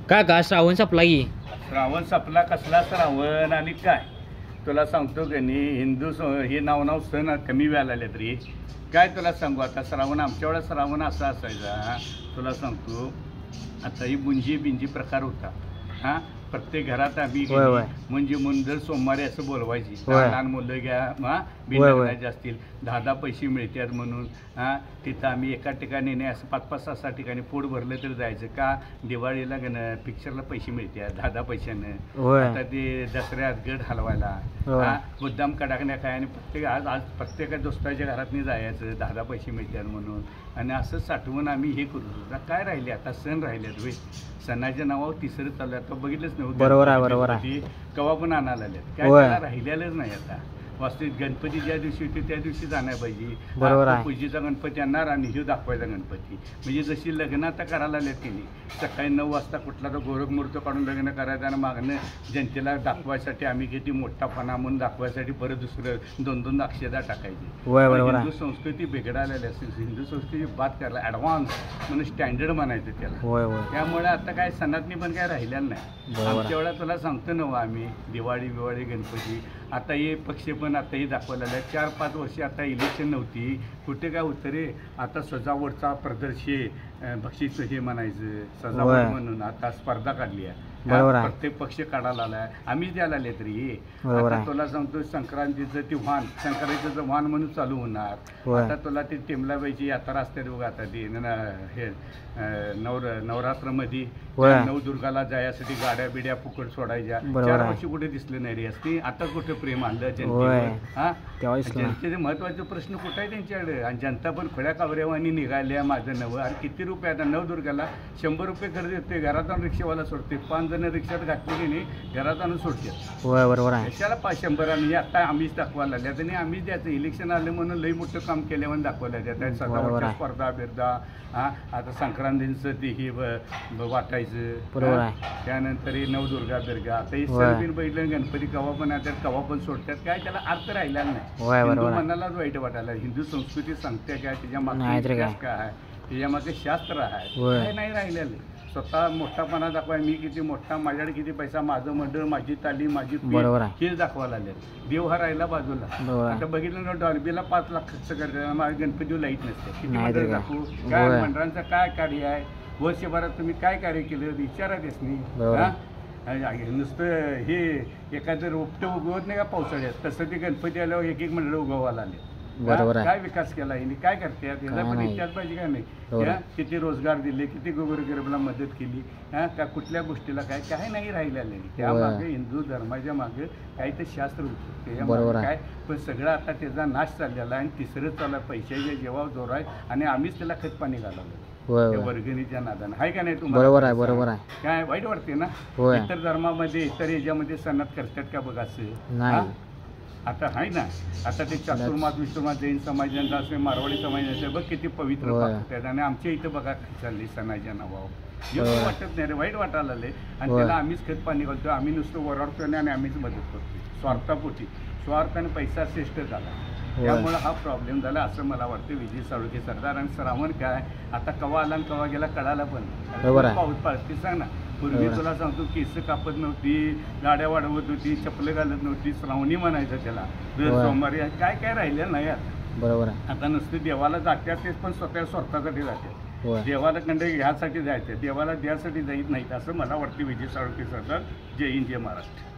काय का श्रावण संपला की श्रावण संपला कसला श्रावण आणि काय तुला सांगतो की नाही हे नाव सण कमी वेळा आले तरी काय तुला सांगू आता श्रावण आमच्या वेळा श्रावण असा असायचा तुला सांगतो आता ही बुंजी बिंजी प्रकार होता हां प्रत्येक घरात आम्ही म्हणजे दर सोमवारी असं बोलवायची लहान मुलं घ्या बिनण्याचे असतील 10 पैसे मिळतात म्हणून तिथं आम्ही एका ठिकाणी नाही असं 5-5 6 ठिकाणी पोट भरलं तर जायचं का दिवाळीला पिक्चरला पैसे मिळतात 10 पैशानं आता ते दसऱ्यात गड हलवायला मुद्दाम कडाकण्या काय आणि आज प्रत्येका दोस्ताच्या घरात नाही जायचं 10 पैसे मिळतात म्हणून आणि असं साठवून आम्ही हे करू काय राहिले आता सण राहिलेत सणाच्या नावावर तिसरं चालू आता बघितलंच नव्हतं बरोबर आहे कवा पण आणायला आल्यात काय राहिलेलंच नाही आता वास्तविक गणपती ज्या दिवशी होते त्या दिवशी जाणार पाहिजे पूजेचा गणपती आणणार आणि हे दाखवायचा गणपती म्हणजे जशी लग्न आता करायला आल्यात त्यांनी सकाळी 9 वाजता कुठला तर गोरखमुहूर्त काढून लग्न करायचं आणि मागणं जनतेला दाखवायसाठी आम्ही किती मोठापणा म्हणून दाखवायसाठी परत दुसरं 2 अक्षदा टाकायची हिंदू संस्कृती बिघडायला असेल हिंदू संस्कृती बात करायला ॲडव्हान्स म्हणून स्टँडर्ड म्हणायचं त्याला त्यामुळे आता काय सणातनी पण काय राहिलेलं नाही आमच्या वेळा तुला सांगतो ना आम्ही दिवाळी गणपती आता हे पक्ष पण आताही दाखवलेलं आहे 4-5 वर्ष आता इलेक्शन नव्हती कुठे काय होतं रे आता सजावटचा प्रदर्शन बक्षीस हे म्हणायचं सजावट म्हणून आता स्पर्धा काढली आहे प्रत्येक पक्ष काढायला आलाय आम्हीच द्यायला आले तरी आता तुला सांगतो संक्रांतीचं ते संक्रांतीचं वाहन म्हणून चालू होणार आता तुला ते टेमलाबाईची यात्रा असते बघा आता ती हे नवरात्रमध्ये नवदुर्गाला जायसाठी गाड्या बिड्या फुकट सोडायच्या 4 वर्षी कुठे दिसले नाही रे असते आता कुठे प्रेम आणलं जनतेवर जनतेचे महत्वाचे प्रश्न कुठे आहे त्यांच्याकडे आणि जनता पण खोड्या कावऱ्यावानी निघाल्या माझं नवं आणि किती रुपये आता नवदुर्गाला 100 रुपये खर्च येते घरात आणून रिक्षावाला सोडते 5 जण रिक्षात घातले की नाही घरात आणून सोडते त्याला 100 आणि आता आम्हीच दाखवायला लागल्या आणि आम्हीच द्यायचं इलेक्शन आलं म्हणून लई मोठं काम केलं म्हणून दाखवायला जातात सजावटच्या स्पर्धा बिर्धा आता संक्रांतीचं ते हे वाटायचं त्यानंतर हे नवदुर्गा बिर्गा आता हे सण बघितलं गणपती कवा पण येतात कवा पण सोडतात काय त्याला अर्थ राहिला नाही हिंदू मनालाच वाईट वाटायला हिंदू संस्कृती सांगते काय त्याच्या मागे काय आहे त्याच्या मागे शास्त्र आहे काय नाही राहिलेलं स्वतः मोठापणा दाखवाय मी किती मोठा माझ्याकडे किती पैसा माझं मंडळ माझी तालीम माझी हेच दाखवायला आले देव हा राहिला बाजूला आता बघितलं ना डॉल्बीला 5 लाख खर्च करतात माझ्या गणपतीवर लाईट नसते किती मंडळ दाखवू काय मंडळांचं काय कार्य आहे वर्षभरात तुम्ही काय कार्य केलं विचारा नाही नुसतं हे एखादं रोपटं उगवत नाही का पावसाळ्यात तसं ते गणपती आल्यावर एक मंडळ उगवायला आले काय विकास केला यांनी काय करते याला पण इतिहास पाहिजे काय नाही किती रोजगार दिले किती गोरगरिबाला मदत केली का कुठल्या गोष्टीला काय नाही राहिलेलं त्या मागे हिंदू धर्माच्या मागे काही ते शास्त्र होतं त्याच्यामुळे काय पण सगळं आता त्याचा नाश चाललेला आहे आणि तिसरं चालू आहे पैशाच्या जेव्हा जोर आहे आणि आम्हीच त्याला खत पाणी घालवलं वर्गणीच्या नादानं आहे का नाही तुम्हाला बरोबर आहे काय वाईट वाटते ना इतर धर्मामध्ये इतर याच्यामध्ये सणात करतात का बघा असं आता आहे ना आता ते चातुर्मास विष्णुमास जैन समाजांचा असेल मारवाडी समाजाचं बघ किती पवित्र पाहतात आणि आमच्या इथं बघा चालली सणाच्या नावावर एवढं वाटत नाही रे वाईट वाटायला आले आणि त्याला आम्हीच खत पाणी घालतो आम्ही नुसतं ओरडतो आणि आम्हीच मदत करतो स्वार्थापोटी स्वार्थाने पैसा श्रेष्ठ झाला त्यामुळे हा प्रॉब्लेम झाला असं मला वाटतं विजय साळुंखे सरदार आणि श्रावण काय आता कवा आला आणि कवा गेला कळाला पण पाऊस पाळते सांग ना पूर्वी तुला सांगतो केस कापत नव्हती गाड्या वाढवत होती चपलं घालत नव्हती श्रावणी म्हणायचं त्याला सोमवारी काय राहिलेलं नाही बरोबर आता नुसतं देवाला जात्यात तेच पण स्वतः स्वार्थासाठी जाते देवाला कंडे ह्यासाठी जायचं देवाला द्यासाठी जाईत नाहीत असं मला वाटतं विजय साळुंखे सरदार जय हिंद जय महाराष्ट्र.